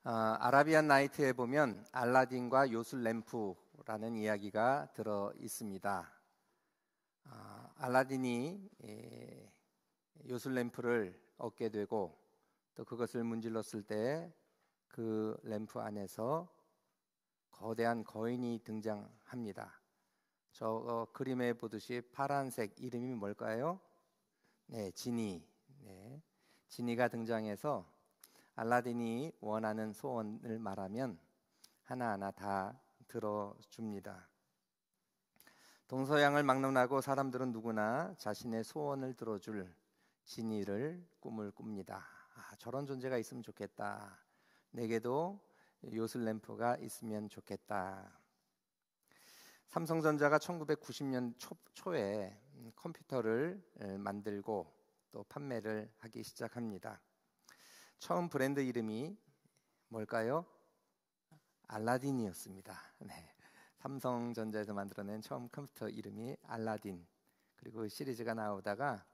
아라비안 나이트에 보면 알라딘과 요술 램프라는 이야기가 들어 있습니다. 알라딘이 요술 램프를 얻게 되고 또 그것을 문질렀을 때 그 램프 안에서 거대한 거인이 등장합니다. 저 그림에 보듯이 파란색 이름이 뭘까요? 네, 지니. 네, 지니가 등장해서 알라딘이 원하는 소원을 말하면 하나하나 다 들어줍니다. 동서양을 막론하고 사람들은 누구나 자신의 소원을 들어줄 지니를 꿈을 꿉니다. 저런 존재가 있으면 좋겠다. 내게도 요술 램프가 있으면 좋겠다. 삼성전자가 1990년 초에 컴퓨터를 만들고 또 판매를 하기 시작합니다. 처음 브랜드 이름이 뭘까요? 알라딘이었습니다. 네. 삼성전자에서 만들어낸 처음 컴퓨터 이름이 알라딘. 그리고 시리즈가 나오다가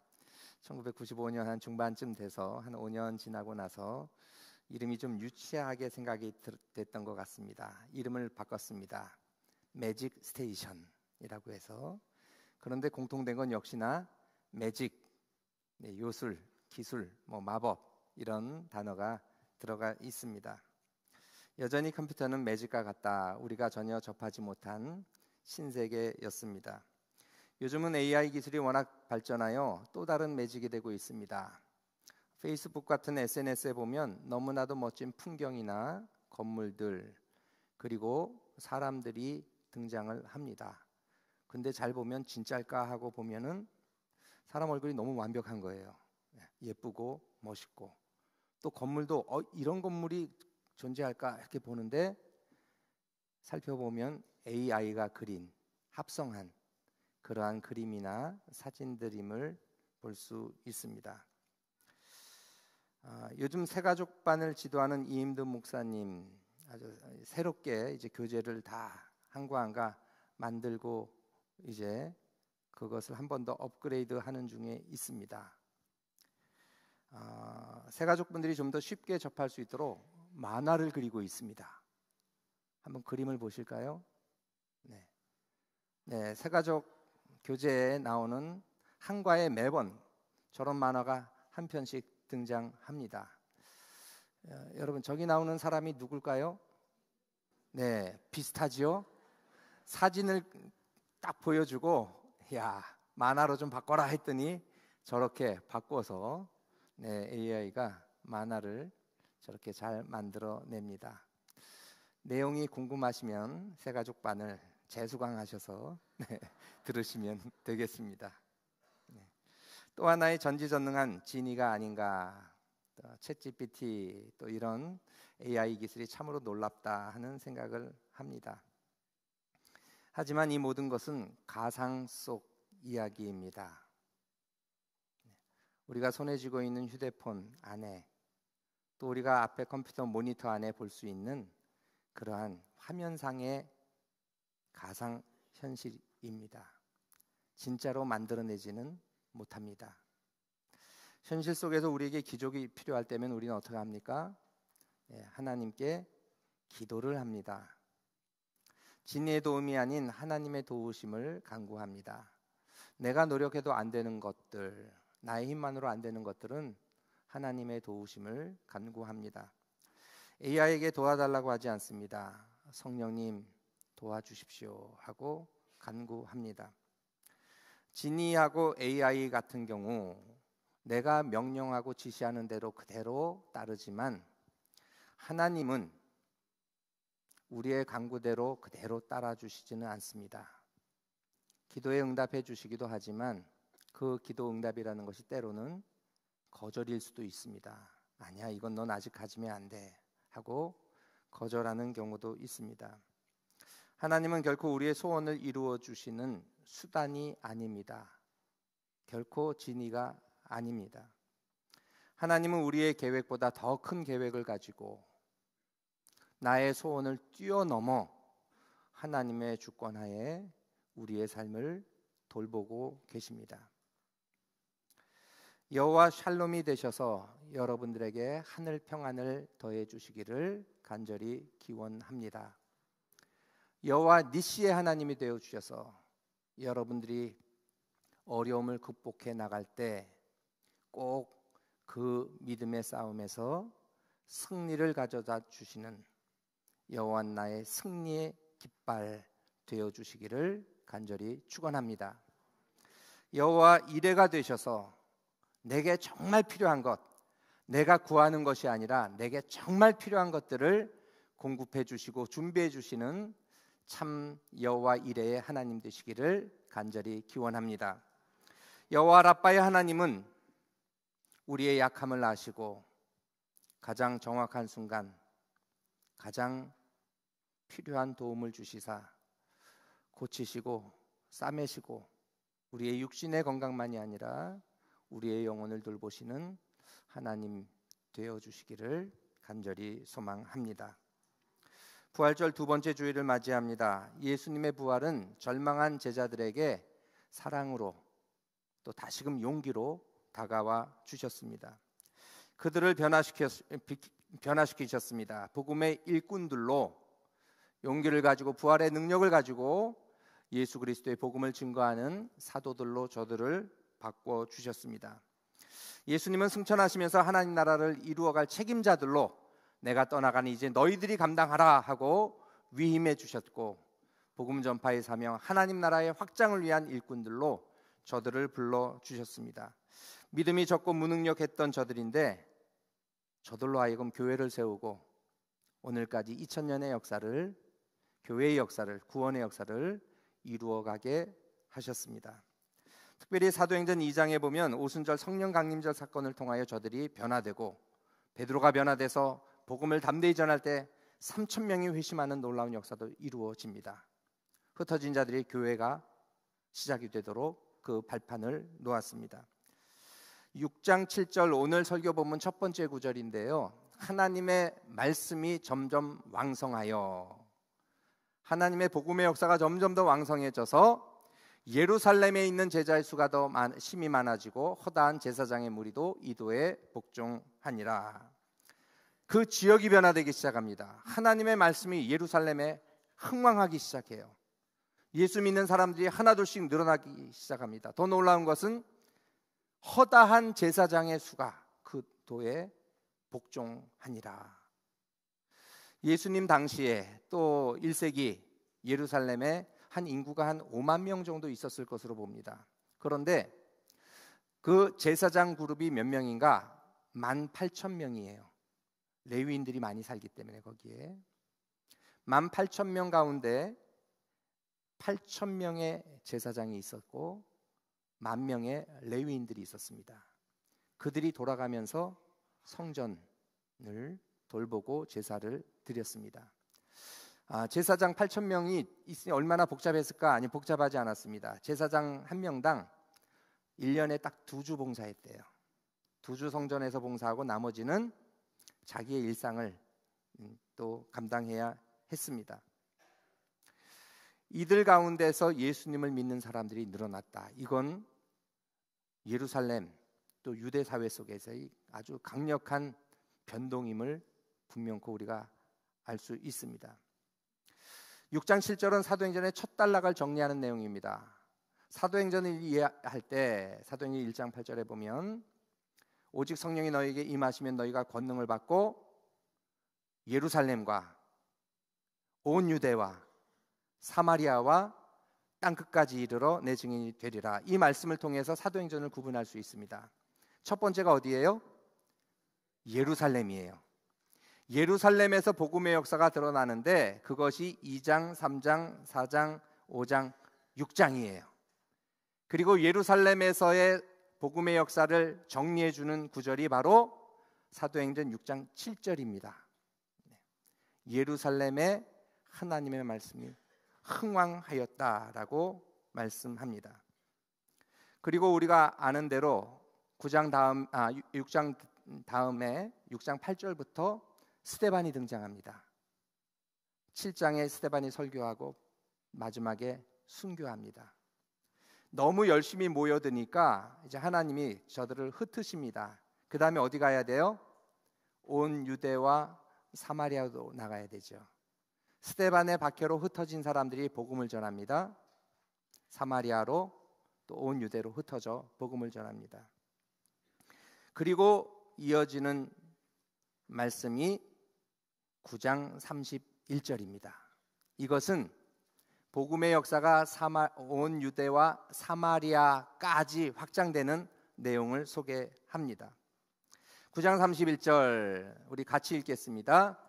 1995년 한 중반쯤 돼서 한 5년 지나고 나서 이름이 좀 유치하게 생각이 됐던 것 같습니다. 이름을 바꿨습니다. 매직 스테이션이라고 해서. 그런데 공통된 건 역시나 매직, 요술, 기술, 마법 이런 단어가 들어가 있습니다. 여전히 컴퓨터는 매직과 같다. 우리가 전혀 접하지 못한 신세계였습니다. 요즘은 AI 기술이 워낙 발전하여 또 다른 매직이 되고 있습니다. 페이스북 같은 SNS에 보면 너무나도 멋진 풍경이나 건물들 그리고 사람들이 등장을 합니다. 근데 잘 보면 진짜일까 하고 보면은 사람 얼굴이 너무 완벽한 거예요. 예쁘고 멋있고 또 건물도 이런 건물이 존재할까 이렇게 보는데 살펴보면 AI가 그린 합성한 그러한 그림이나 사진들임을 볼 수 있습니다. 요즘 새가족반을 지도하는 이임드 목사님 아주 새롭게 이제 교재를 다 한과한과 만들고 이제 그것을 한 번 더 업그레이드하는 중에 있습니다. 새가족분들이 좀 더 쉽게 접할 수 있도록 만화를 그리고 있습니다. 한번 그림을 보실까요? 네, 새가족 교재에 나오는 한과에 매번 저런 만화가 한 편씩 등장합니다. 여러분 저기 나오는 사람이 누굴까요? 네, 비슷하지요? 사진을 딱 보여주고 야 만화로 좀 바꿔라 했더니 저렇게 바꿔서 AI가 만화를 저렇게 잘 만들어냅니다. 내용이 궁금하시면 새가족반을 재수강하셔서 들으시면 되겠습니다. 또 하나의 전지전능한 지니가 아닌가. 챗GPT 또 이런 AI 기술이 참으로 놀랍다 하는 생각을 합니다. 하지만 이 모든 것은 가상 속 이야기입니다. 우리가 손에 쥐고 있는 휴대폰 안에 또 우리가 앞에 컴퓨터 모니터 안에 볼 수 있는 그러한 화면상의 가상 현실입니다. 진짜로 만들어내지는 못합니다. 현실 속에서 우리에게 기적이 필요할 때면 우리는 어떻게 합니까? 하나님께 기도를 합니다. 진리의 도움이 아닌 하나님의 도우심을 간구합니다. 내가 노력해도 안 되는 것들, 나의 힘만으로 안 되는 것들은 하나님의 도우심을 간구합니다. AI에게 도와달라고 하지 않습니다. 성령님 도와주십시오 하고 간구합니다. 지니하고 AI 같은 경우 내가 명령하고 지시하는 대로 그대로 따르지만 하나님은 우리의 간구대로 그대로 따라주시지는 않습니다. 기도에 응답해 주시기도 하지만 그 기도 응답이라는 것이 때로는 거절일 수도 있습니다. 아니야, 이건 넌 아직 가지면 안 돼 하고 거절하는 경우도 있습니다. 하나님은 결코 우리의 소원을 이루어 주시는 수단이 아닙니다. 결코 지니가 아닙니다. 하나님은 우리의 계획보다 더 큰 계획을 가지고 나의 소원을 뛰어넘어 하나님의 주권하에 우리의 삶을 돌보고 계십니다. 여호와 샬롬이 되셔서 여러분들에게 하늘 평안을 더해 주시기를 간절히 기원합니다. 여호와 니시의 하나님이 되어 주셔서 여러분들이 어려움을 극복해 나갈 때 꼭 그 믿음의 싸움에서 승리를 가져다 주시는 여호와 나의 승리의 깃발 되어 주시기를 간절히 축원합니다. 여호와 이레가 되셔서 내게 정말 필요한 것, 내가 구하는 것이 아니라 내게 정말 필요한 것들을 공급해 주시고 준비해 주시는 참 여호와 이레의 하나님 되시기를 간절히 기원합니다. 여호와 라빠의 하나님은 우리의 약함을 아시고 가장 정확한 순간 가장 필요한 도움을 주시사 고치시고 싸매시고 우리의 육신의 건강만이 아니라 우리의 영혼을 돌보시는 하나님 되어 주시기를 간절히 소망합니다. 부활절 두 번째 주일을 맞이합니다. 예수님의 부활은 절망한 제자들에게 사랑으로 또 다시금 용기로 다가와 주셨습니다. 그들을 변화시키셨습니다. 복음의 일꾼들로 용기를 가지고 부활의 능력을 가지고 예수 그리스도의 복음을 증거하는 사도들로 저들을 바꿔 주셨습니다. 예수님은 승천하시면서 하나님 나라를 이루어갈 책임자들로 내가 떠나가니 이제 너희들이 감당하라 하고 위임해 주셨고, 복음 전파의 사명 하나님 나라의 확장을 위한 일꾼들로 저들을 불러 주셨습니다. 믿음이 적고 무능력했던 저들인데 저들로 하여금 교회를 세우고 오늘까지 2000년의 역사를, 교회의 역사를, 구원의 역사를 이루어가게 하셨습니다. 특별히 사도행전 2장에 보면 오순절 성령 강림절 사건을 통하여 저들이 변화되고 베드로가 변화돼서 복음을 담대히 전할 때 3000명이 회심하는 놀라운 역사도 이루어집니다. 흩어진 자들이 교회가 시작이 되도록 그 발판을 놓았습니다. 6장 7절 오늘 설교 본문 첫 번째 구절인데요, 하나님의 말씀이 점점 왕성하여, 하나님의 복음의 역사가 점점 더 왕성해져서 예루살렘에 있는 제자의 수가 더 심히 많아지고 허다한 제사장의 무리도 이도에 복종하니라. 그 지역이 변화되기 시작합니다. 하나님의 말씀이 예루살렘에 흥왕하기 시작해요. 예수 믿는 사람들이 하나둘씩 늘어나기 시작합니다. 더 놀라운 것은 허다한 제사장의 수가 그 도에 복종하니라. 예수님 당시에 또 1세기 예루살렘에 한 인구가 한 5만 명 정도 있었을 것으로 봅니다. 그런데 그 제사장 그룹이 몇 명인가? 18,000명이에요. 레위인들이 많이 살기 때문에 거기에 18,000명 가운데 8,000명의 제사장이 있었고 10,000명의 레위인들이 있었습니다. 그들이 돌아가면서 성전을 돌보고 제사를 드렸습니다. 제사장 8,000명이 있으니 얼마나 복잡했을까? 아니, 복잡하지 않았습니다. 제사장 한 명당 1년에 딱 2주 봉사했대요. 2주 성전에서 봉사하고 나머지는 자기의 일상을 또 감당해야 했습니다. 이들 가운데서 예수님을 믿는 사람들이 늘어났다. 이건 예루살렘 또 유대 사회 속에서의 아주 강력한 변동임을 분명코 우리가 알 수 있습니다. 6장 7절은 사도행전의 첫 단락을 정리하는 내용입니다. 사도행전을 이해할 때 사도행전 1장 8절에 보면 오직 성령이 너희에게 임하시면 너희가 권능을 받고 예루살렘과 온 유대와 사마리아와 땅끝까지 이르러 내 증인이 되리라. 이 말씀을 통해서 사도행전을 구분할 수 있습니다. 첫 번째가 어디예요? 예루살렘이에요. 예루살렘에서 복음의 역사가 드러나는데 그것이 2장, 3장, 4장, 5장, 6장이에요. 그리고 예루살렘에서의 복음의 역사를 정리해 주는 구절이 바로 사도행전 6장 7절입니다. 예루살렘에 하나님의 말씀이 흥왕하였다라고 말씀합니다. 그리고 우리가 아는 대로 6장 다음에 6장 8절부터 스데반이 등장합니다. 7장에 스데반이 설교하고 마지막에 순교합니다. 너무 열심히 모여드니까 이제 하나님이 저들을 흩으십니다. 그 다음에 어디 가야 돼요? 온 유대와 사마리아도 나가야 되죠. 스데반의 박해로 흩어진 사람들이 복음을 전합니다. 사마리아로 또 온 유대로 흩어져 복음을 전합니다. 그리고 이어지는 말씀이 9장 31절입니다. 이것은 복음의 역사가 온 유대와 사마리아까지 확장되는 내용을 소개합니다. 9장 31절 우리 같이 읽겠습니다.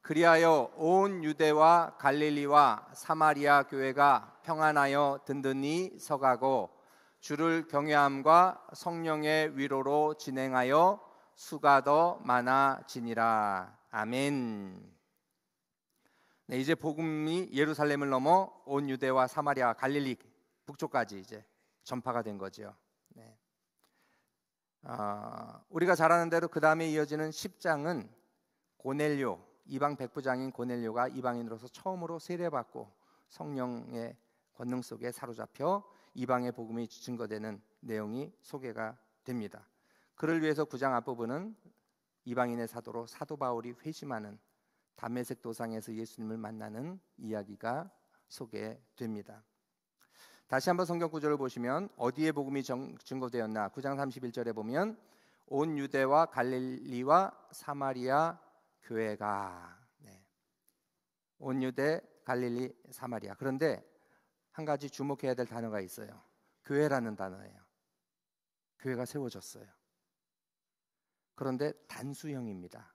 그리하여 온 유대와 갈릴리와 사마리아 교회가 평안하여 든든히 서가고 주를 경외함과 성령의 위로로 진행하여 수가 더 많아지니라. 아멘. 네, 이제 복음이 예루살렘을 넘어 온 유대와 사마리아, 갈릴리 북쪽까지 이제 전파가 된 거죠. 네. 우리가 잘 아는 대로 그 다음에 이어지는 10장은 고넬료, 이방 백부장인 고넬료가 이방인으로서 처음으로 세례받고 성령의 권능 속에 사로잡혀 이방의 복음이 증거되는 내용이 소개가 됩니다. 그를 위해서 9장 앞부분은 이방인의 사도로 사도 바울이 회심하는 다메섹 도상에서 예수님을 만나는 이야기가 소개됩니다. 다시 한번 성경 구절을 보시면 어디에 복음이 증거되었나? 9장 31절에 보면 온 유대와 갈릴리와 사마리아 교회가, 온 유대, 갈릴리, 사마리아. 그런데 한 가지 주목해야 될 단어가 있어요. 교회라는 단어예요. 교회가 세워졌어요. 그런데 단수형입니다.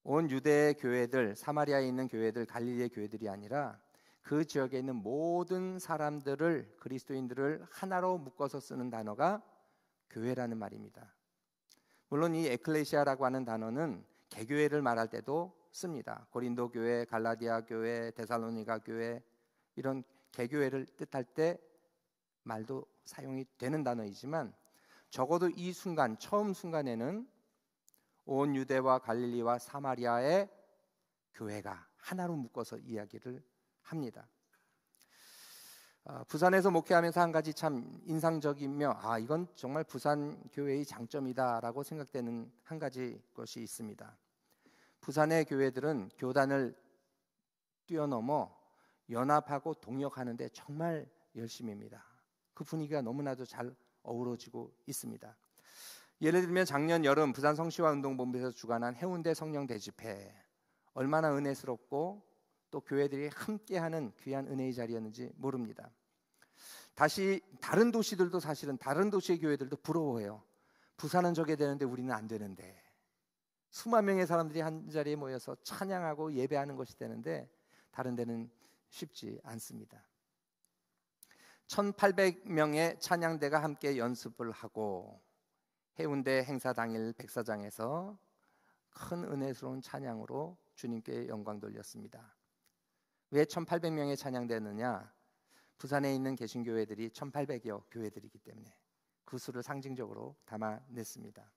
온 유대의 교회들, 사마리아에 있는 교회들, 갈릴리의 교회들이 아니라 그 지역에 있는 모든 사람들을, 그리스도인들을 하나로 묶어서 쓰는 단어가 교회라는 말입니다. 물론 이 에클레시아라고 하는 단어는 개교회를 말할 때도 씁니다. 고린도 교회, 갈라디아 교회, 데살로니가 교회, 이런 개교회를 뜻할 때 말도 사용이 되는 단어이지만 적어도 이 순간, 처음 순간에는 온 유대와 갈릴리와 사마리아의 교회가 하나로 묶어서 이야기를 합니다. 부산에서 목회하면서 한 가지 참 인상적이며 이건 정말 부산 교회의 장점이다라고 생각되는 한 가지 것이 있습니다. 부산의 교회들은 교단을 뛰어넘어 연합하고 동역하는데 정말 열심입니다. 그 분위기가 너무나도 잘 어우러지고 있습니다. 예를 들면 작년 여름 부산 성시화운동본부에서 주관한 해운대 성령 대집회, 얼마나 은혜스럽고 또 교회들이 함께하는 귀한 은혜의 자리였는지 모릅니다. 다시 다른 도시들도 사실은 다른 도시의 교회들도 부러워해요. 부산은 저게 되는데 우리는 안 되는데, 수만 명의 사람들이 한 자리에 모여서 찬양하고 예배하는 것이 되는데 다른 데는 쉽지 않습니다. 1800명의 찬양대가 함께 연습을 하고 해운대 행사 당일 백사장에서 큰 은혜스러운 찬양으로 주님께 영광 돌렸습니다. 왜 1800명의 찬양대느냐? 부산에 있는 개신교회들이 1800여 교회들이기 때문에 그 수를 상징적으로 담아냈습니다.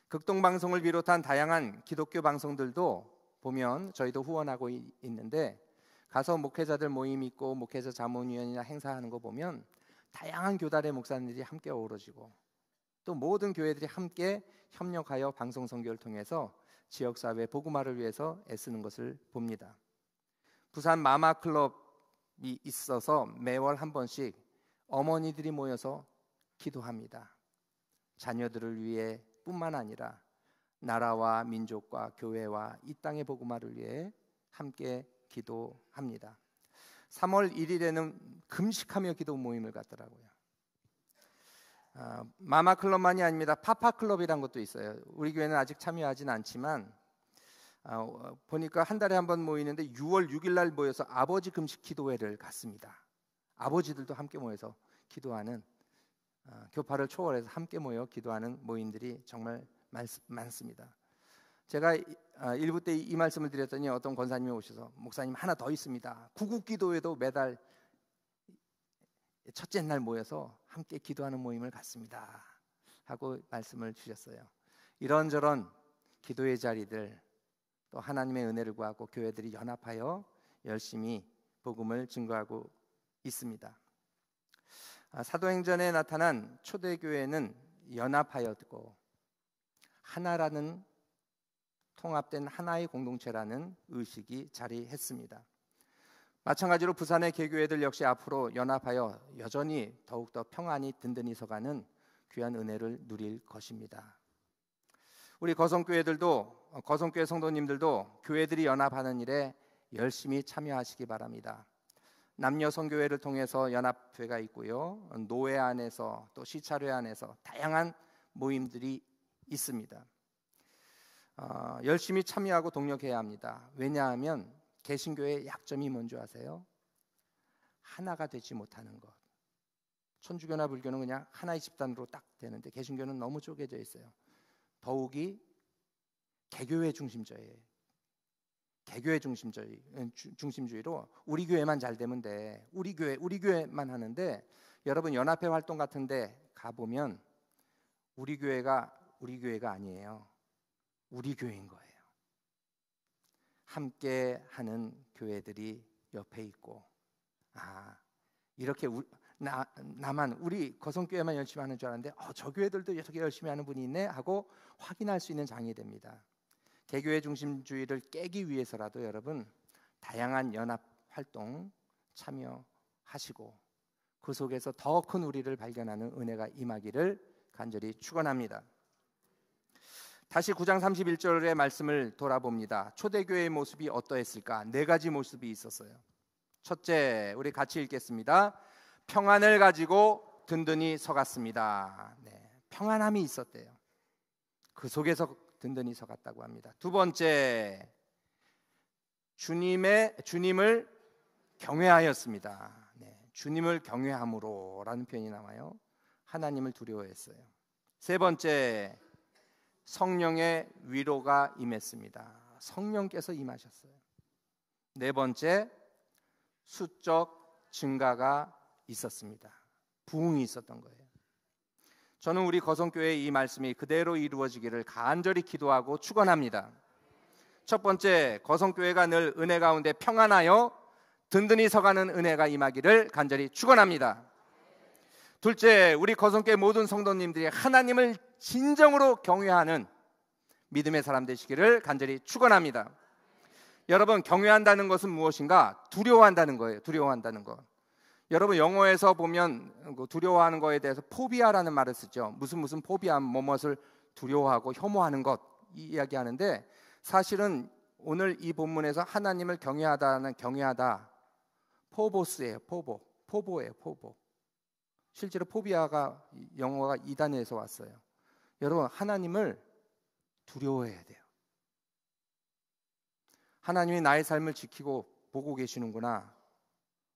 극동방송을 비롯한 다양한 기독교 방송들도 보면 저희도 후원하고 있는데 가서 목회자들 모임 있고 목회자 자문위원이나 행사하는 거 보면 다양한 교단의 목사님들이 함께 어우러지고 또 모든 교회들이 함께 협력하여 방송 선교를 통해서 지역사회 복음화를 위해서 애쓰는 것을 봅니다. 부산 마마클럽이 있어서 매월 한 번씩 어머니들이 모여서 기도합니다. 자녀들을 위해 뿐만 아니라 나라와 민족과 교회와 이 땅의 복음화를 위해 함께 기도합니다. 3월 1일에는 금식하며 기도 모임을 갖더라고요. 마마클럽만이 아닙니다. 파파클럽이란 것도 있어요. 우리 교회는 아직 참여하진 않지만 보니까 한 달에 한 번 모이는데 6월 6일 날 모여서 아버지 금식 기도회를 갖습니다. 아버지들도 함께 모여서 기도하는, 교파를 초월해서 함께 모여 기도하는 모임들이 정말 많습니다. 제가 일부 때 이 말씀을 드렸더니 어떤 권사님이 오셔서 목사님 하나 더 있습니다. 구국기도회도 매달 첫째 날 모여서 함께 기도하는 모임을 갖습니다 하고 말씀을 주셨어요. 이런저런 기도의 자리들, 또 하나님의 은혜를 구하고 교회들이 연합하여 열심히 복음을 증거하고 있습니다. 사도행전에 나타난 초대교회는 연합하였고 하나라는, 통합된 하나의 공동체라는 의식이 자리했습니다. 마찬가지로 부산의 개교회들 역시 앞으로 연합하여 여전히 더욱더 평안히 든든히 서가는 귀한 은혜를 누릴 것입니다. 우리 거성교회 성도님들도 교회들이 연합하는 일에 열심히 참여하시기 바랍니다. 남녀 성교회를 통해서 연합회가 있고요, 노회 안에서 또 시찰회 안에서 다양한 모임들이 있습니다. 열심히 참여하고 동력해야 합니다. 왜냐하면 개신교의 약점이 뭔지 아세요? 하나가 되지 못하는 것. 천주교나 불교는 그냥 하나의 집단으로 딱 되는데 개신교는 너무 쪼개져 있어요. 더욱이 개교회 중심주의예요. 개교회 중심주의로 우리 교회만 잘 되면 돼. 우리 교회만 하는데, 여러분 연합회 활동 같은데 가보면 우리 교회가 아니에요. 우리 교회인 거예요. 함께 하는 교회들이 옆에 있고, 이렇게 나만 우리 거성교회만 열심히 하는 줄 알았는데 저 교회들도 이렇게 열심히 하는 분이 있네 하고 확인할 수 있는 장이 됩니다. 개교회 중심주의를 깨기 위해서라도 여러분 다양한 연합 활동 참여하시고 그 속에서 더 큰 우리를 발견하는 은혜가 임하기를 간절히 축원합니다. 다시 9장 31절의 말씀을 돌아봅니다. 초대교회의 모습이 어떠했을까? 4가지 모습이 있었어요. 첫째, 우리 같이 읽겠습니다. 평안을 가지고 든든히 서갔습니다. 평안함이 있었대요. 그 속에서 든든히 서갔다고 합니다. 두 번째, 주님을 경외하였습니다. 주님을 경외함으로라는 표현이 나와요. 하나님을 두려워했어요. 세 번째, 성령의 위로가 임했습니다. 성령께서 임하셨어요. 네 번째, 수적 증가가 있었습니다. 부흥이 있었던 거예요. 저는 우리 거성교회의 이 말씀이 그대로 이루어지기를 간절히 기도하고 축원합니다. 첫 번째, 거성교회가 늘 은혜 가운데 평안하여 든든히 서가는 은혜가 임하기를 간절히 축원합니다. 둘째, 우리 거성교회 모든 성도님들이 하나님을 진정으로 경외하는 믿음의 사람 되시기를 간절히 축원합니다. 여러분, 경외한다는 것은 무엇인가? 두려워한다는 거예요. 두려워한다는 것. 여러분 영어에서 보면 두려워하는 거에 대해서 포비아라는 말을 쓰죠. 무슨 포비아, 무엇을 두려워하고 혐오하는 것 이야기하는데, 사실은 오늘 이 본문에서 하나님을 경외하다 포보스예요. 포보예요. 포보. 실제로 포비아가 영어가 이 단어에서 왔어요. 여러분, 하나님을 두려워해야 돼요. 하나님이 나의 삶을 지키고 보고 계시는구나.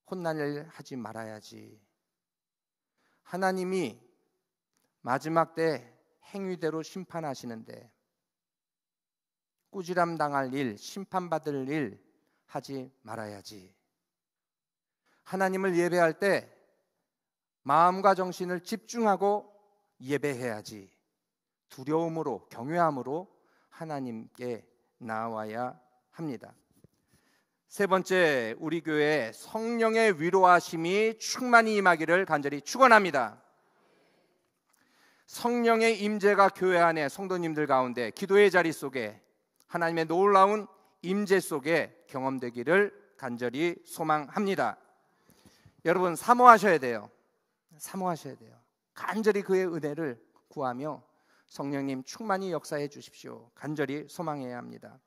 혼날 일 하지 말아야지. 하나님이 마지막 때 행위대로 심판하시는데 꾸지람 당할 일, 심판받을 일 하지 말아야지. 하나님을 예배할 때 마음과 정신을 집중하고 예배해야지. 두려움으로, 경외함으로 하나님께 나와야 합니다. 세 번째, 우리 교회에 성령의 위로하심이 충만히 임하기를 간절히 축원합니다. 성령의 임재가 교회 안에 성도님들 가운데 기도의 자리 속에 하나님의 놀라운 임재 속에 경험되기를 간절히 소망합니다. 여러분, 사모하셔야 돼요. 간절히 그의 은혜를 구하며 성령님 충만히 역사해 주십시오. 간절히 소망해야 합니다.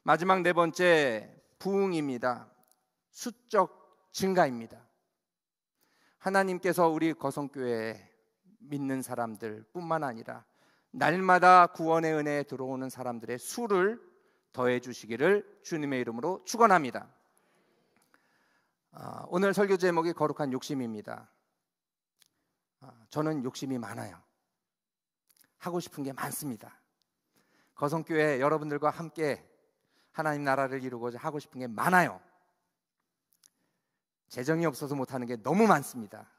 마지막 네 번째, 부흥입니다. 수적 증가입니다. 하나님께서 우리 거성교회에 믿는 사람들 뿐만 아니라 날마다 구원의 은혜에 들어오는 사람들의 수를 더해 주시기를 주님의 이름으로 축원합니다. 오늘 설교 제목이 거룩한 욕심입니다. 저는 욕심이 많아요. 하고 싶은 게 많습니다. 거성교회 여러분들과 함께 하나님 나라를 이루고자 하고 싶은 게 많아요. 재정이 없어서 못하는 게 너무 많습니다.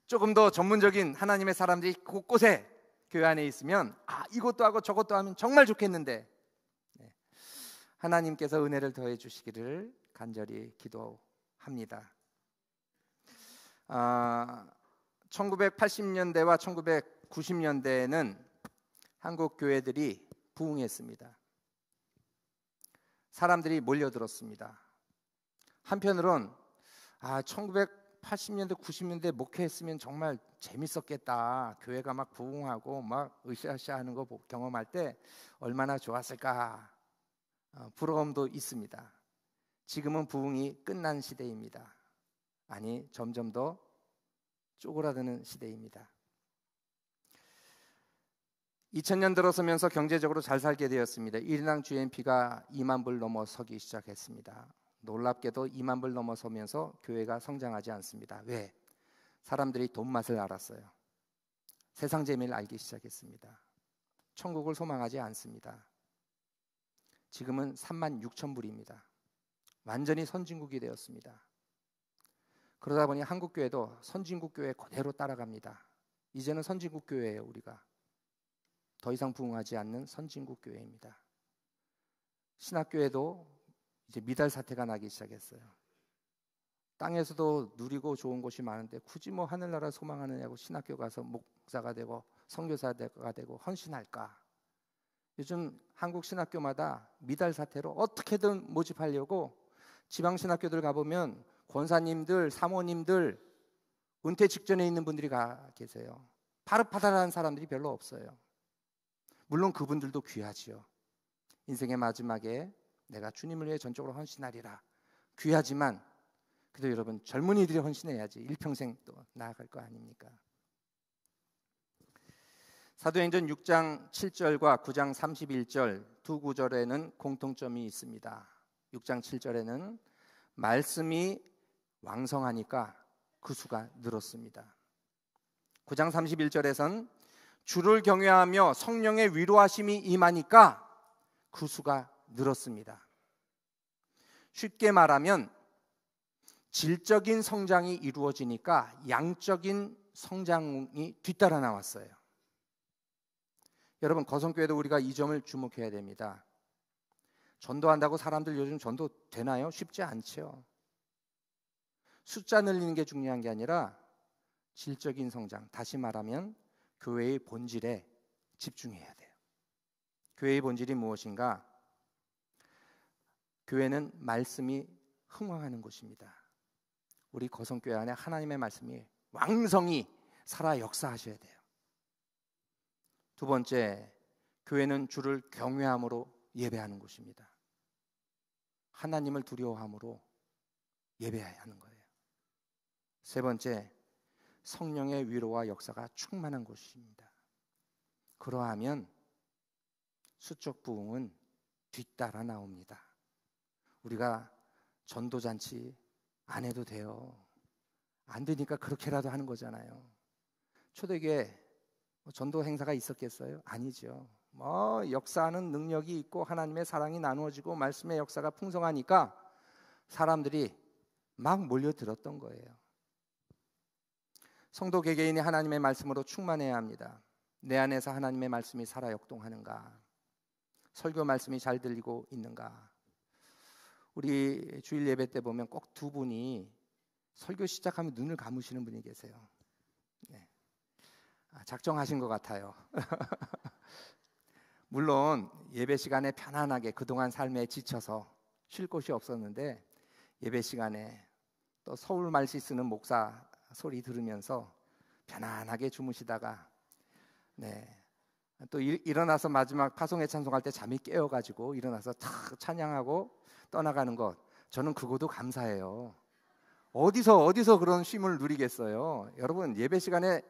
조금 더 전문적인 하나님의 사람들이 곳곳에 교회 안에 있으면 이것도 하고 저것도 하면 정말 좋겠는데, 하나님께서 은혜를 더해 주시기를 간절히 기도합니다. 1980년대와 1990년대에는 한국 교회들이 부흥했습니다. 사람들이 몰려들었습니다. 한편으로는 1980년대, 90년대 목회했으면 정말 재밌었겠다. 교회가 막 부흥하고 막 으쌰으쌰하는 거 경험할 때 얼마나 좋았을까. 부러움도 있습니다. 지금은 부흥이 끝난 시대입니다. 아니, 점점 더 쪼그라드는 시대입니다. 2000년 들어서면서 경제적으로 잘 살게 되었습니다. 1인당 GNP가 2만 불 넘어서기 시작했습니다. 놀랍게도 2만 불 넘어서면서 교회가 성장하지 않습니다. 왜? 사람들이 돈 맛을 알았어요. 세상 재미를 알기 시작했습니다. 천국을 소망하지 않습니다. 지금은 3만 6천 불입니다. 완전히 선진국이 되었습니다. 그러다 보니 한국 교회도 선진국 교회 그대로 따라갑니다. 이제는 선진국 교회예요. 우리가 더 이상 부흥하지 않는 선진국 교회입니다. 신학교에도 이제 미달 사태가 나기 시작했어요. 땅에서도 누리고 좋은 곳이 많은데 굳이 뭐 하늘나라 소망하느냐고 신학교 가서 목사가 되고 선교사가 되고 헌신할까? 요즘 한국 신학교마다 미달 사태로 어떻게든 모집하려고 지방 신학교들 가보면 권사님들, 사모님들, 은퇴 직전에 있는 분들이 계세요. 파릇파릇한 사람들이 별로 없어요. 물론 그분들도 귀하지요. 인생의 마지막에 내가 주님을 위해 전적으로 헌신하리라. 귀하지만 그래도 여러분 젊은이들이 헌신해야지 일평생 또 나아갈 거 아닙니까? 사도행전 6장 7절과 9장 31절 두 구절에는 공통점이 있습니다. 6장 7절에는 말씀이 왕성하니까 그 수가 늘었습니다. 9장 31절에선 주를 경외하며 성령의 위로하심이 임하니까 그 수가 늘었습니다. 쉽게 말하면 질적인 성장이 이루어지니까 양적인 성장이 뒤따라 나왔어요. 여러분, 거성교회도 우리가 이 점을 주목해야 됩니다. 전도한다고 사람들 요즘 전도 되나요? 쉽지 않죠. 숫자 늘리는 게 중요한 게 아니라 질적인 성장, 다시 말하면 교회의 본질에 집중해야 돼요. 교회의 본질이 무엇인가? 교회는 말씀이 흥황하는 곳입니다. 우리 거성교회 안에 하나님의 말씀이 왕성히 살아 역사하셔야 돼요. 두 번째, 교회는 주를 경외함으로 예배하는 곳입니다. 하나님을 두려워함으로 예배해야 하는 거예요. 세 번째, 성령의 위로와 역사가 충만한 곳입니다. 그러하면 수적 부흥은 뒤따라 나옵니다. 우리가 전도잔치 안 해도 돼요. 안 되니까 그렇게라도 하는 거잖아요. 초대교회 전도 행사가 있었겠어요? 아니죠. 역사하는 능력이 있고 하나님의 사랑이 나누어지고 말씀의 역사가 풍성하니까 사람들이 막 몰려들었던 거예요. 성도 개개인이 하나님의 말씀으로 충만해야 합니다. 내 안에서 하나님의 말씀이 살아 역동하는가? 설교 말씀이 잘 들리고 있는가? 우리 주일 예배 때 보면 꼭 두 분이 설교 시작하면 눈을 감으시는 분이 계세요. 네. 작정하신 것 같아요. 물론 예배 시간에 편안하게 그동안 삶에 지쳐서 쉴 곳이 없었는데 예배 시간에 또 서울 말씨 쓰는 목사 소리 들으면서 편안하게 주무시다가 또 일어나서 마지막 파송회 찬송할 때 잠이 깨어가지고 일어나서 탁 찬양하고 떠나가는 것, 저는 그것도 감사해요. 어디서 그런 쉼을 누리겠어요. 여러분, 예배 시간에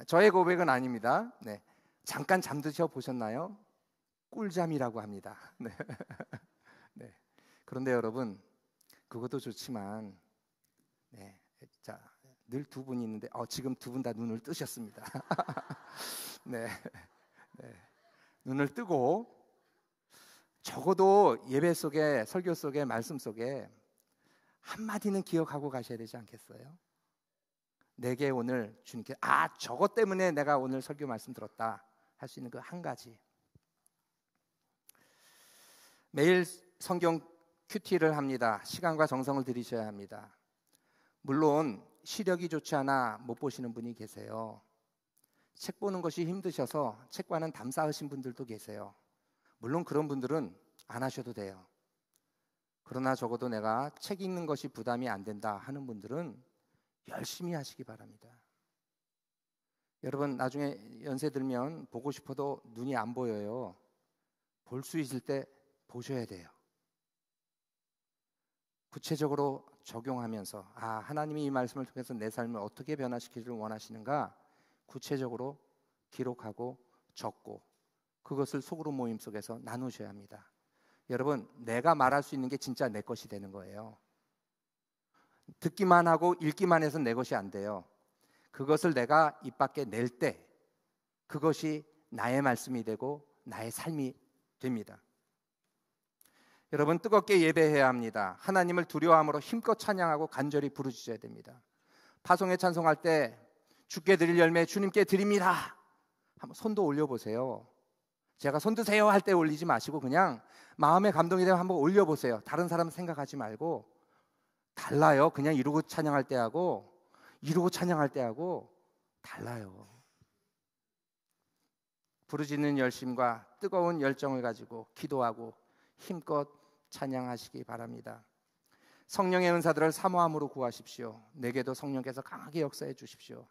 저의 고백은 아닙니다. 잠깐 잠드셔 보셨나요? 꿀잠이라고 합니다. 네. 그런데 여러분, 그것도 좋지만 늘 두 분이 있는데 지금 두 분 다 눈을 뜨셨습니다. 눈을 뜨고 적어도 예배 속에, 설교 속에, 말씀 속에 한마디는 기억하고 가셔야 되지 않겠어요? 내게 오늘 주님께 저것 때문에 내가 오늘 설교 말씀 들었다 할 수 있는 그 한 가지. 매일 성경 큐티를 합니다. 시간과 정성을 들이셔야 합니다. 물론 시력이 좋지 않아 못 보시는 분이 계세요. 책 보는 것이 힘드셔서 책과는 담 쌓으신 분들도 계세요. 물론 그런 분들은 안 하셔도 돼요. 그러나 적어도 내가 책 읽는 것이 부담이 안 된다 하는 분들은 열심히 하시기 바랍니다. 여러분, 나중에 연세 들면 보고 싶어도 눈이 안 보여요. 볼 수 있을 때 보셔야 돼요. 구체적으로 적용하면서 하나님이 이 말씀을 통해서 내 삶을 어떻게 변화시키기를 원하시는가 구체적으로 기록하고 적고 그것을 소그룹 모임 속에서 나누셔야 합니다. 여러분, 내가 말할 수 있는 게 진짜 내 것이 되는 거예요. 듣기만 하고 읽기만 해서 내 것이 안 돼요. 그것을 내가 입 밖에 낼 때 그것이 나의 말씀이 되고 나의 삶이 됩니다. 여러분, 뜨겁게 예배해야 합니다. 하나님을 두려워함으로 힘껏 찬양하고 간절히 부르짖어야 됩니다. 파송에 찬송할 때 주께 드릴 열매 주님께 드립니다. 한번 손도 올려보세요. 제가 손 드세요 할 때 올리지 마시고 그냥 마음에 감동이 되면 한번 올려보세요. 다른 사람 생각하지 말고. 달라요. 그냥 이러고 찬양할 때하고 이러고 찬양할 때하고 달라요. 부르짖는 열심과 뜨거운 열정을 가지고 기도하고 힘껏 찬양하시기 바랍니다. 성령의 은사들을 사모함으로 구하십시오. 내게도 성령께서 강하게 역사해 주십시오.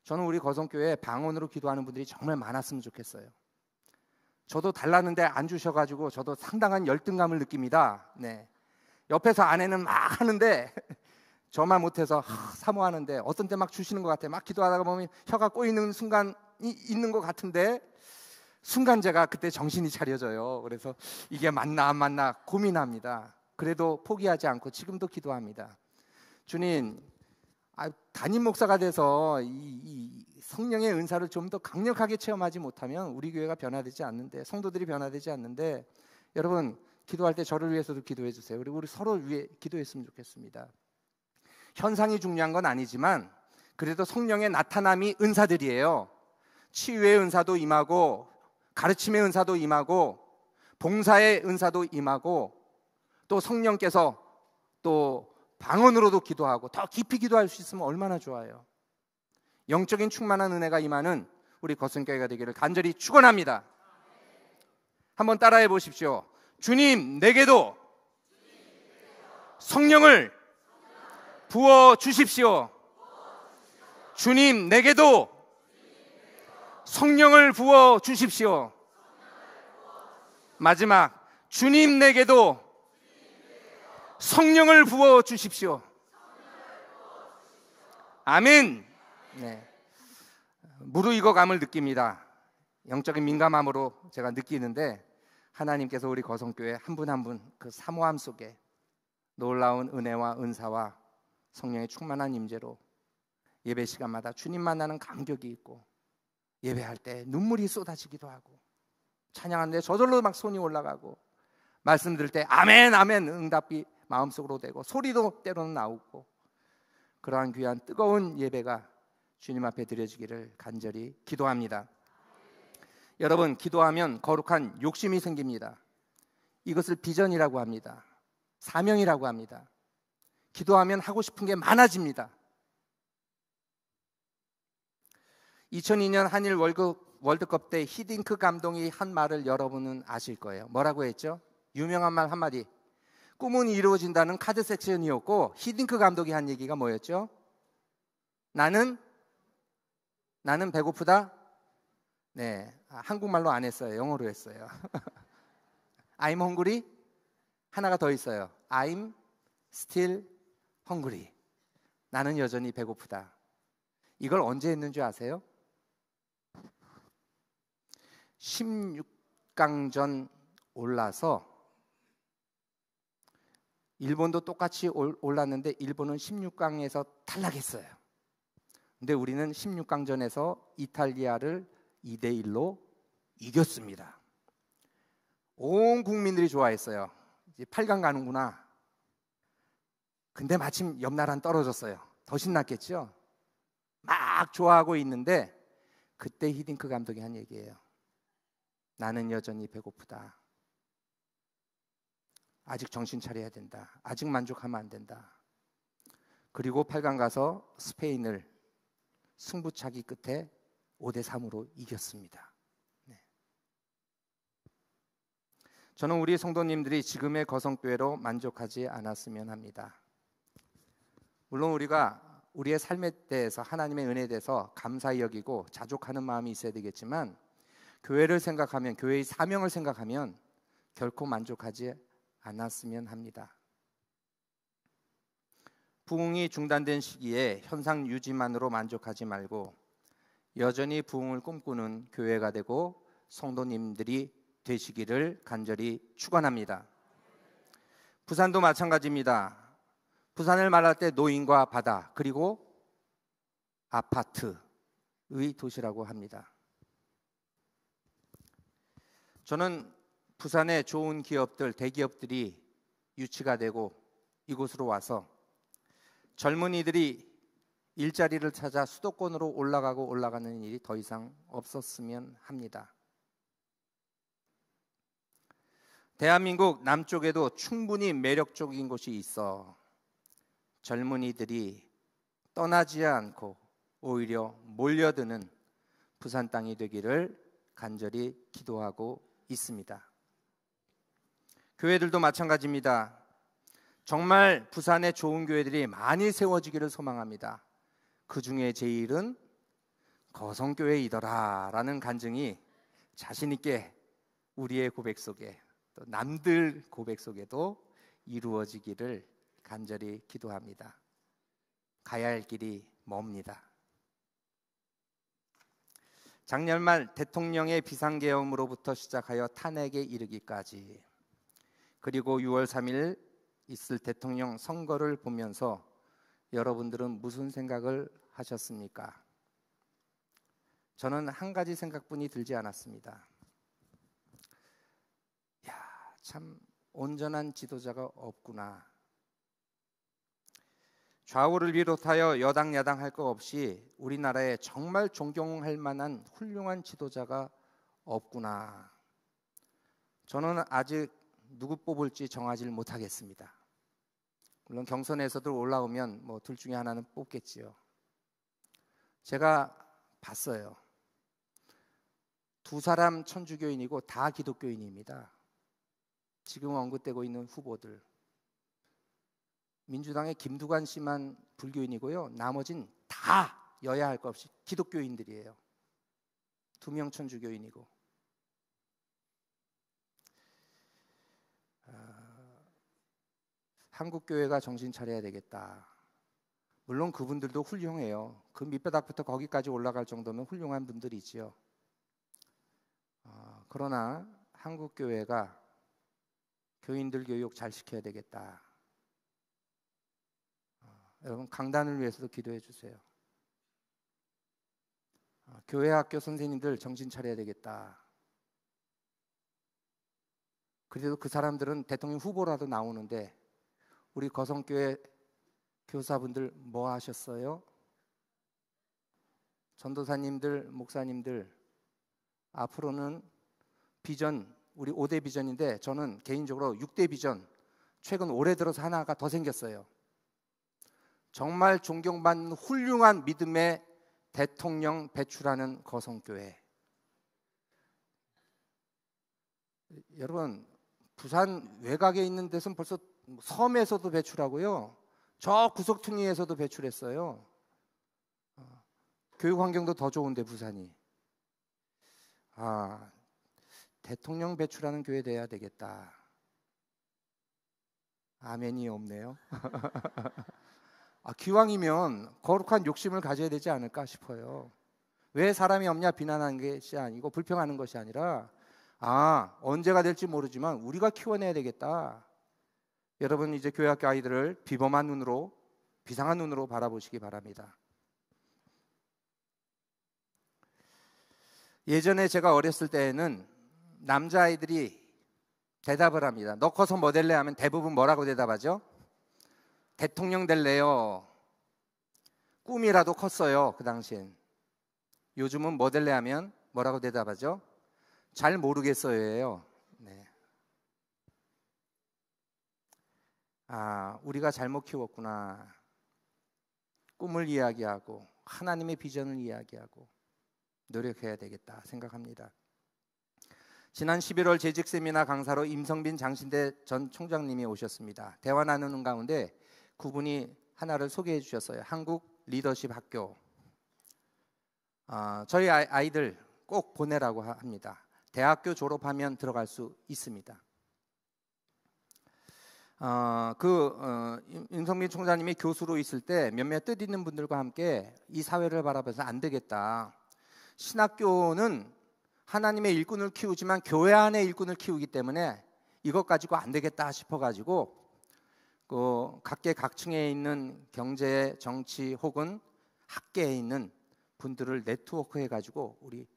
저는 우리 거성교회에 방언으로 기도하는 분들이 정말 많았으면 좋겠어요. 저도 달랐는데 안 주셔가지고 저도 상당한 열등감을 느낍니다. 네. 옆에서 아내는 막 하는데 저만 못해서 사모하는데 어떤 때 막 주시는 것 같아요. 막 기도하다가 보면 혀가 꼬이는 순간이 있는 것 같은데 순간 제가 그때 정신이 차려져요. 그래서 이게 맞나 안 맞나 고민합니다. 그래도 포기하지 않고 지금도 기도합니다. 주님, 담임 목사가 돼서 이 성령의 은사를 좀 더 강력하게 체험하지 못하면 우리 교회가 변화되지 않는데, 성도들이 변화되지 않는데, 여러분 기도할 때 저를 위해서도 기도해 주세요. 그리고 우리 서로 위해 기도했으면 좋겠습니다. 현상이 중요한 건 아니지만 그래도 성령의 나타남이 은사들이에요. 치유의 은사도 임하고 가르침의 은사도 임하고 봉사의 은사도 임하고 또 성령께서 또 방언으로도 기도하고 더 깊이 기도할 수 있으면 얼마나 좋아요. 영적인 충만한 은혜가 임하는 우리 거성교회가 되기를 간절히 축원합니다. 한번 따라해 보십시오. 주님, 내게도 성령을 부어 주십시오. 주님, 내게도 성령을 부어 주십시오. 마지막, 주님, 내게도 성령을 부어 주십시오. 아멘. 네. 무르익어감을 느낍니다. 영적인 민감함으로 제가 느끼는데 하나님께서 우리 거성교회 한 분 한 분 그 사모함 속에 놀라운 은혜와 은사와 성령의 충만한 임재로 예배 시간마다 주님 만나는 감격이 있고 예배할 때 눈물이 쏟아지기도 하고 찬양하는데 저절로 막 손이 올라가고 말씀 들을 때 아멘 아멘 응답이 마음속으로 되고 소리도 때로는 나오고 그러한 귀한 뜨거운 예배가 주님 앞에 드려지기를 간절히 기도합니다. 여러분, 기도하면 거룩한 욕심이 생깁니다. 이것을 비전이라고 합니다. 사명이라고 합니다. 기도하면 하고 싶은 게 많아집니다. 2002년 한일 월드컵 때 히딩크 감독이 한 말을 여러분은 아실 거예요. 뭐라고 했죠? 유명한 말 한마디. 꿈은 이루어진다는 카드 섹션이었고 히딩크 감독이 한 얘기가 뭐였죠? 나는 배고프다? 네, 한국말로 안 했어요. 영어로 했어요. I'm hungry? 하나가 더 있어요. I'm still hungry. 나는 여전히 배고프다. 이걸 언제 했는 줄 아세요? 16강전 올라서 일본도 똑같이 올랐는데 일본은 16강에서 탈락했어요. 근데 우리는 16강전에서 이탈리아를 2대1로 이겼습니다. 온 국민들이 좋아했어요. 이제 8강 가는구나. 근데 마침 옆 나라는 떨어졌어요. 더 신났겠죠? 막 좋아하고 있는데 그때 히딩크 감독이 한 얘기예요. 나는 여전히 배고프다. 아직 정신 차려야 된다. 아직 만족하면 안 된다. 그리고 8강 가서 스페인을 승부차기 끝에 5대3으로 이겼습니다. 네. 저는 우리 성도님들이 지금의 거성교회로 만족하지 않았으면 합니다. 물론 우리가 우리의 삶에 대해서 하나님의 은혜에 대해서 감사히 여기고 자족하는 마음이 있어야 되겠지만 교회를 생각하면, 교회의 사명을 생각하면 결코 만족하지 않았으면 합니다. 부흥이 중단된 시기에 현상 유지만으로 만족하지 말고 여전히 부흥을 꿈꾸는 교회가 되고 성도님들이 되시기를 간절히 축원합니다. 부산도 마찬가지입니다. 부산을 말할 때 노인과 바다 그리고 아파트의 도시라고 합니다. 저는 부산의 좋은 기업들, 대기업들이 유치가 되고 이곳으로 와서 젊은이들이 일자리를 찾아 수도권으로 올라가는 일이 더 이상 없었으면 합니다. 대한민국 남쪽에도 충분히 매력적인 곳이 있어 젊은이들이 떠나지 않고 오히려 몰려드는 부산 땅이 되기를 간절히 기도하고 있습니다. 교회들도 마찬가지입니다. 정말 부산에 좋은 교회들이 많이 세워지기를 소망합니다. 그 중에 제일은 거성교회이더라 라는 간증이 자신 있게 우리의 고백 속에 또 남들 고백 속에도 이루어지기를 간절히 기도합니다. 가야 할 길이 멉니다. 작년 말 대통령의 비상계엄으로부터 시작하여 탄핵에 이르기까지, 그리고 6월 3일 있을 대통령 선거를 보면서 여러분들은 무슨 생각을 하셨습니까? 저는 한 가지 생각뿐이 들지 않았습니다. 참 온전한 지도자가 없구나. 좌우를 비롯하여 여당 야당 할 것 없이 우리나라에 정말 존경할 만한 훌륭한 지도자가 없구나. 저는 아직 누구 뽑을지 정하지 못하겠습니다. 물론 경선에서도 올라오면 뭐 둘 중에 하나는 뽑겠지요. 제가 봤어요. 두 사람 천주교인이고 다 기독교인입니다. 지금 언급되고 있는 후보들. 민주당의 김두관 씨만 불교인이고요. 나머진 다 여야 할 것 없이 기독교인들이에요. 2명 천주교인이고. 한국교회가 정신 차려야 되겠다. 물론 그분들도 훌륭해요. 그 밑바닥부터 거기까지 올라갈 정도면 훌륭한 분들이지요. 그러나 한국교회가 교인들 교육 잘 시켜야 되겠다. 여러분 강단을 위해서도 기도해 주세요. 교회 학교 선생님들 정신 차려야 되겠다. 그래도 그 사람들은 대통령 후보라도 나오는데 우리 거성교회 교사분들 뭐 하셨어요? 전도사님들, 목사님들 앞으로는 비전, 우리 5대 비전인데 저는 개인적으로 6대 비전, 최근 올해 들어서 하나가 더 생겼어요. 정말 존경받는 훌륭한 믿음의 대통령 배출하는 거성교회. 여러분 부산 외곽에 있는 데서는 벌써 섬에서도 배출하고요. 저 구석퉁이에서도 배출했어요. 교육 환경도 더 좋은데 부산이. 대통령 배출하는 교회 돼야 되겠다. 아멘이 없네요. 기왕이면 거룩한 욕심을 가져야 되지 않을까 싶어요. 왜 사람이 없냐 비난하는 것이 아니고 불평하는 것이 아니라 언제가 될지 모르지만 우리가 키워내야 되겠다. 여러분 이제 교회학교 아이들을 비범한 눈으로, 비상한 눈으로 바라보시기 바랍니다. 예전에 제가 어렸을 때에는 남자아이들이 대답을 합니다. 너 커서 뭐 될래? 하면 대부분 뭐라고 대답하죠? 대통령 될래요. 꿈이라도 컸어요. 그 당시엔. 요즘은 뭐 될래? 하면 뭐라고 대답하죠? 잘 모르겠어요예요. 네. 우리가 잘못 키웠구나. 꿈을 이야기하고 하나님의 비전을 이야기하고 노력해야 되겠다 생각합니다. 지난 11월 재직 세미나 강사로 임성빈 장신대 전 총장님이 오셨습니다. 대화 나누는 가운데 그분이 하나를 소개해 주셨어요. 한국 리더십 학교. 저희 아이들 꼭 보내라고 합니다. 대학교 졸업하면 들어갈 수 있습니다. 임성빈 총장님이 교수로 있을 때 몇몇 뜻있는 분들과 함께 이 사회를 바라봐서 안 되겠다. 신학교는 하나님의 일꾼을 키우지만 교회 안에 일꾼을 키우기 때문에 이것 가지고 안 되겠다 싶어가지고 각계각층에 있는 경제, 정치 혹은 학계에 있는 분들을 네트워크해가지고 우리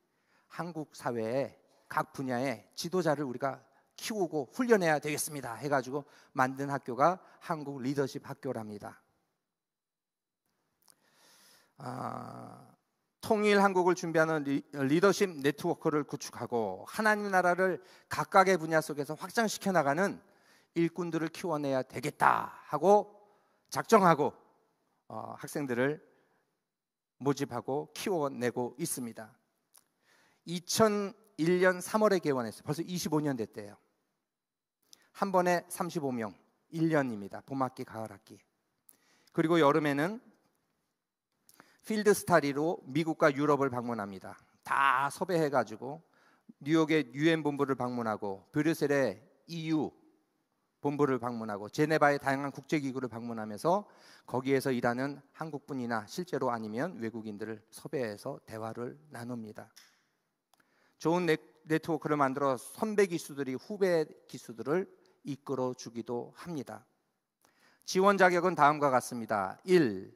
한국 사회의 각 분야의 지도자를 우리가 키우고 훈련해야 되겠습니다 해가지고 만든 학교가 한국 리더십 학교랍니다. 통일 한국을 준비하는 리더십 네트워크를 구축하고 하나님 나라를 각각의 분야 속에서 확장시켜 나가는 일꾼들을 키워내야 되겠다 하고 작정하고 학생들을 모집하고 키워내고 있습니다. 2001년 3월에 개원했어요. 벌써 25년 됐대요. 한 번에 35명, 1년입니다. 봄학기, 가을학기. 그리고 여름에는 필드 스타디로 미국과 유럽을 방문합니다. 다 섭외해가지고 뉴욕의 UN 본부를 방문하고 브뤼셀의 EU 본부를 방문하고 제네바의 다양한 국제기구를 방문하면서 거기에서 일하는 한국분이나 실제로 아니면 외국인들을 섭외해서 대화를 나눕니다. 좋은 네트워크를 만들어 선배 기수들이 후배 기수들을 이끌어 주기도 합니다. 지원 자격은 다음과 같습니다. 1.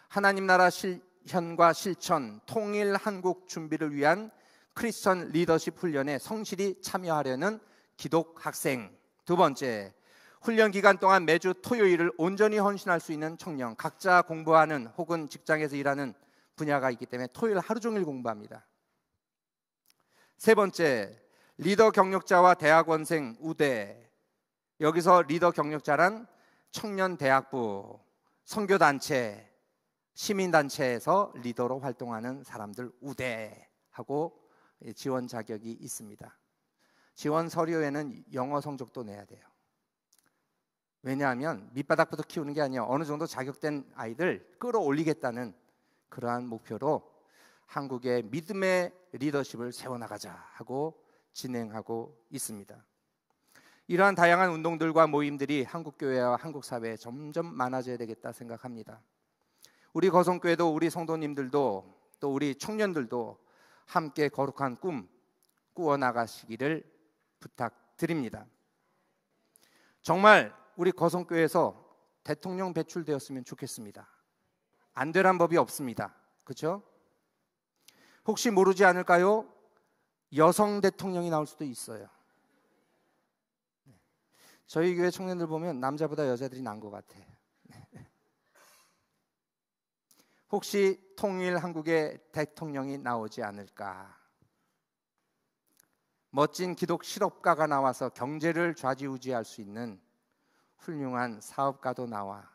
하나님 나라 실현과 실천, 통일 한국 준비를 위한 크리스천 리더십 훈련에 성실히 참여하려는 기독 학생. 2번째, 훈련 기간 동안 매주 토요일을 온전히 헌신할 수 있는 청년. 각자 공부하는 혹은 직장에서 일하는 분야가 있기 때문에 토요일 하루 종일 공부합니다. 3번째, 리더 경력자와 대학원생 우대. 여기서 리더 경력자란 청년대학부, 선교단체, 시민단체에서 리더로 활동하는 사람들 우대하고 지원 자격이 있습니다. 지원 서류에는 영어 성적도 내야 돼요. 왜냐하면 밑바닥부터 키우는 게 아니라 어느 정도 자격된 아이들 끌어올리겠다는 그러한 목표로 한국의 믿음의 리더십을 세워나가자 하고 진행하고 있습니다. 이러한 다양한 운동들과 모임들이 한국교회와 한국사회에 점점 많아져야 되겠다 생각합니다. 우리 거성교회도 우리 성도님들도 또 우리 청년들도 함께 거룩한 꿈 꾸어나가시기를 부탁드립니다. 정말 우리 거성교회에서 대통령 배출되었으면 좋겠습니다. 안 되란 법이 없습니다. 그렇죠? 혹시 모르지 않을까요? 여성 대통령이 나올 수도 있어요. 저희 교회 청년들 보면 남자보다 여자들이 난 것 같아. 혹시 통일 한국의 대통령이 나오지 않을까? 멋진 기독 실업가가 나와서 경제를 좌지우지할 수 있는 훌륭한 사업가도 나와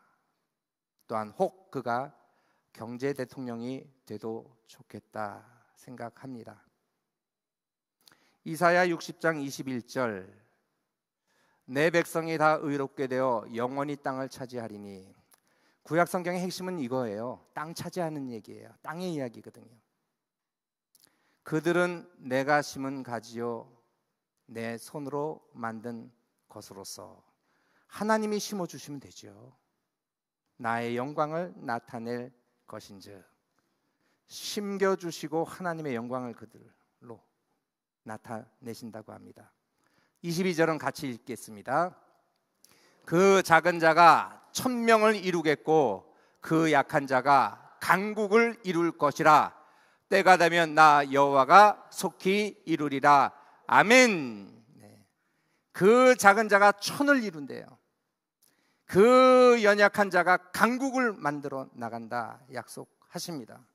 또한 혹 그가 경제 대통령이 돼도 좋겠다 생각합니다. 이사야 60장 21절 내 백성이 다 의롭게 되어 영원히 땅을 차지하리니. 구약 성경의 핵심은 이거예요. 땅 차지하는 얘기예요. 땅의 이야기거든요. 그들은 내가 심은 가지요 내 손으로 만든 것으로서 하나님이 심어주시면 되죠. 나의 영광을 나타낼 것인즉 심겨주시고 하나님의 영광을 그들로 나타내신다고 합니다. 22절은 같이 읽겠습니다. 그 작은 자가 1000명을 이루겠고 그 약한 자가 강국을 이룰 것이라. 때가 되면 나 여호와가 속히 이루리라. 아멘. 그 작은 자가 1000을 이룬대요. 그 연약한 자가 강국을 만들어 나간다 약속하십니다.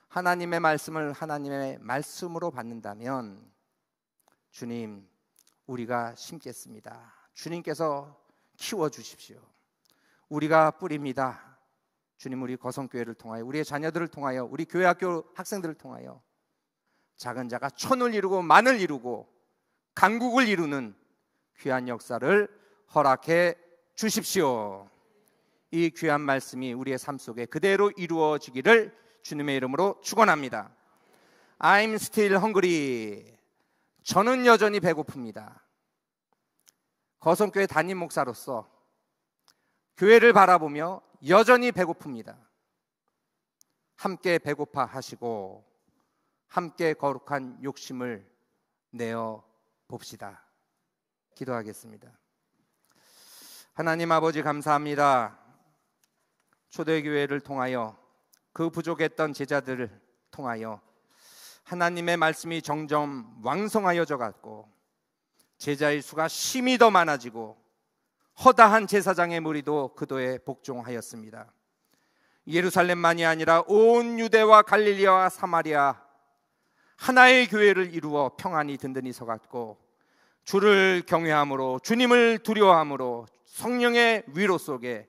하나님의 말씀을 하나님의 말씀으로 받는다면 주님 우리가 심겠습니다. 주님께서 키워주십시오. 우리가 뿌립니다. 주님, 우리 거성교회를 통하여, 우리의 자녀들을 통하여, 우리 교회 학교 학생들을 통하여 작은 자가 천을 이루고 만을 이루고 강국을 이루는 귀한 역사를 허락해 주십시오. 이 귀한 말씀이 우리의 삶 속에 그대로 이루어지기를 주님의 이름으로 축원합니다. I'm still hungry. 저는 여전히 배고픕니다. 거성교회 담임 목사로서 교회를 바라보며 여전히 배고픕니다. 함께 배고파 하시고 함께 거룩한 욕심을 내어 봅시다. 기도하겠습니다. 하나님 아버지, 감사합니다. 초대교회를 통하여 그 부족했던 제자들을 통하여 하나님의 말씀이 점점 왕성하여져 갔고 제자의 수가 심히 더 많아지고 허다한 제사장의 무리도 그도에 복종하였습니다. 예루살렘만이 아니라 온 유대와 갈릴리와 사마리아 하나의 교회를 이루어 평안히 든든히 서갔고 주를 경외함으로, 주님을 두려워함으로 성령의 위로 속에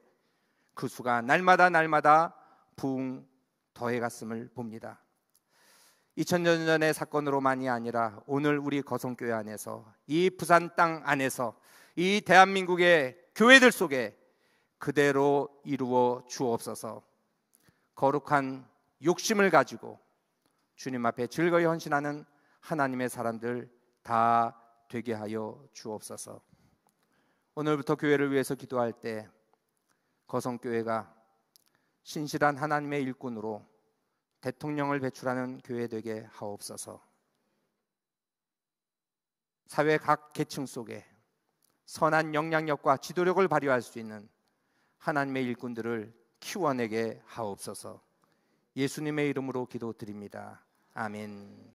그 수가 날마다 부흥 더해갔음을 봅니다. 2000년 전의 사건으로만이 아니라 오늘 우리 거성교회 안에서, 이 부산 땅 안에서, 이 대한민국의 교회들 속에 그대로 이루어 주옵소서. 거룩한 욕심을 가지고 주님 앞에 즐거이 헌신하는 하나님의 사람들 다 되게 하여 주옵소서. 오늘부터 교회를 위해서 기도할 때 거성교회가 신실한 하나님의 일꾼으로 대통령을 배출하는 교회 되게 하옵소서. 사회 각 계층 속에 선한 영향력과 지도력을 발휘할 수 있는 하나님의 일꾼들을 키워내게 하옵소서. 예수님의 이름으로 기도드립니다. 아멘.